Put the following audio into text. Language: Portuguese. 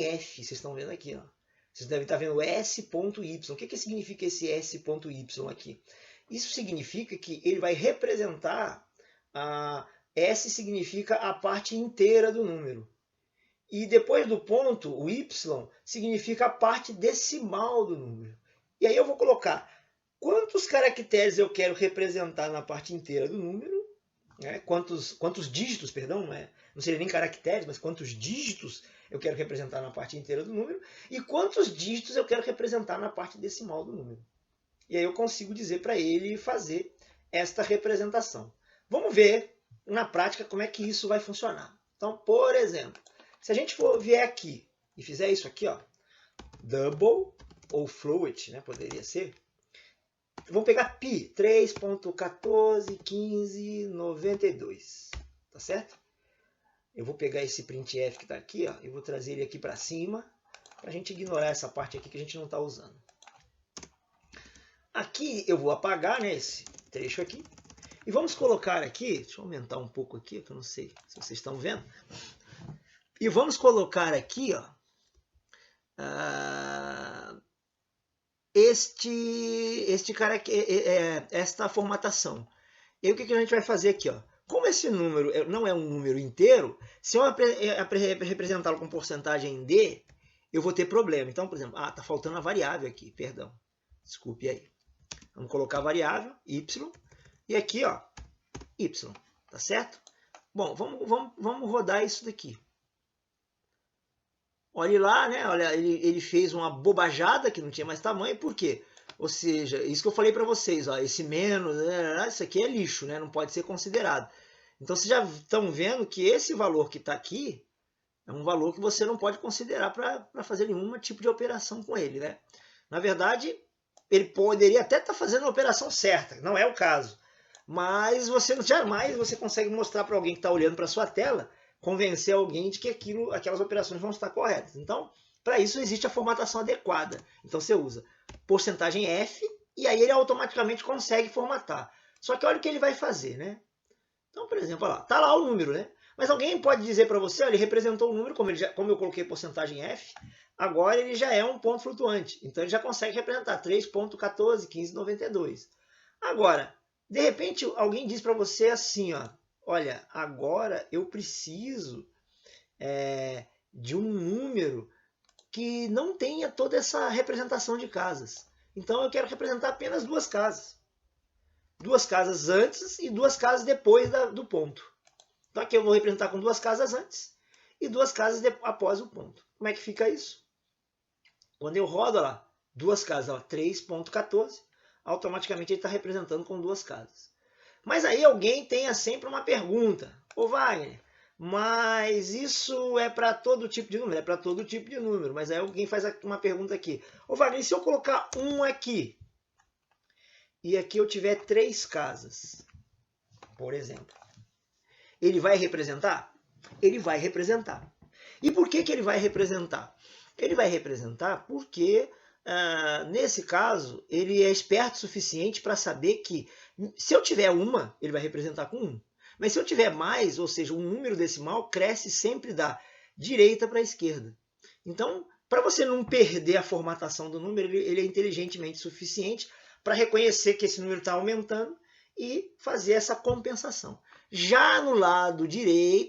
F, vocês estão vendo aqui, ó. Vocês devem estar vendo S.Y. O que significa esse S.Y aqui? Isso significa que ele vai representar, S significa a parte inteira do número. E depois do ponto, o Y significa a parte decimal do número. E aí eu vou colocar quantos caracteres eu quero representar na parte inteira do número, né? Quantos dígitos, perdão, não seria nem caracteres, mas quantos dígitos eu quero representar na parte inteira do número e quantos dígitos eu quero representar na parte decimal do número. E aí eu consigo dizer para ele fazer esta representação. Vamos ver na prática como é que isso vai funcionar. Então, por exemplo, se a gente vier aqui e fizer isso aqui, ó, double ou float, né, poderia ser. Vamos pegar pi, 3.141592, tá certo? Eu vou pegar esse printf que está aqui, ó, e vou trazer ele aqui para cima, para a gente ignorar essa parte aqui que a gente não está usando. Aqui eu vou apagar, né, esse trecho aqui, e vamos colocar aqui, deixa eu aumentar um pouco aqui, que eu não sei se vocês estão vendo, e vamos colocar aqui, ó, esta formatação. E o que a gente vai fazer aqui, ó? Como esse número não é um número inteiro, se eu representá-lo com porcentagem D, eu vou ter problema. Então, por exemplo, está faltando a variável aqui, perdão. Desculpe aí. Vamos colocar a variável, y, e aqui, ó, y, tá certo? Bom, vamos rodar isso daqui. Olhe lá, né? Olha, ele fez uma bobajada que não tinha mais tamanho, por quê? Ou seja, isso que eu falei para vocês, ó, esse menos, isso aqui é lixo, né? Não pode ser considerado. Então vocês já estão vendo que esse valor que está aqui é um valor que você não pode considerar para fazer nenhum tipo de operação com ele, né? Na verdade, ele poderia até estar fazendo a operação certa, não é o caso. Mas jamais você consegue mostrar para alguém que está olhando para sua tela, convencer alguém de que aquelas operações vão estar corretas. Então, para isso existe a formatação adequada. Então você usa porcentagem F e aí ele automaticamente consegue formatar. Só que olha o que ele vai fazer, né? Então, por exemplo, está lá o número, né? Mas alguém pode dizer para você, olha, ele representou o número, como eu coloquei porcentagem F, agora ele já é um ponto flutuante. Então ele já consegue representar 3.141592. Agora, de repente, alguém diz para você assim, ó, olha, agora eu preciso de um número que não tenha toda essa representação de casas. Então eu quero representar apenas duas casas. Duas casas antes e duas casas depois do ponto. Então aqui eu vou representar com duas casas antes e duas casas após o ponto. Como é que fica isso? Quando eu rodo, olha lá, duas casas, 3.14, automaticamente ele está representando com duas casas. Mas aí alguém tenha sempre uma pergunta. Ô Wagner, mas isso é para todo tipo de número? É para todo tipo de número. Mas aí alguém faz uma pergunta aqui. Ô Wagner, e se eu colocar um aqui? E aqui eu tiver três casas, por exemplo. Ele vai representar? Ele vai representar. E por que ele vai representar? Ele vai representar porque, nesse caso, ele é esperto o suficiente para saber que, se eu tiver uma, ele vai representar com 1. Mas se eu tiver mais, ou seja, um número decimal cresce sempre da direita para a esquerda. Então, para você não perder a formatação do número, ele é inteligentemente suficiente para reconhecer que esse número está aumentando e fazer essa compensação. Já no lado direito,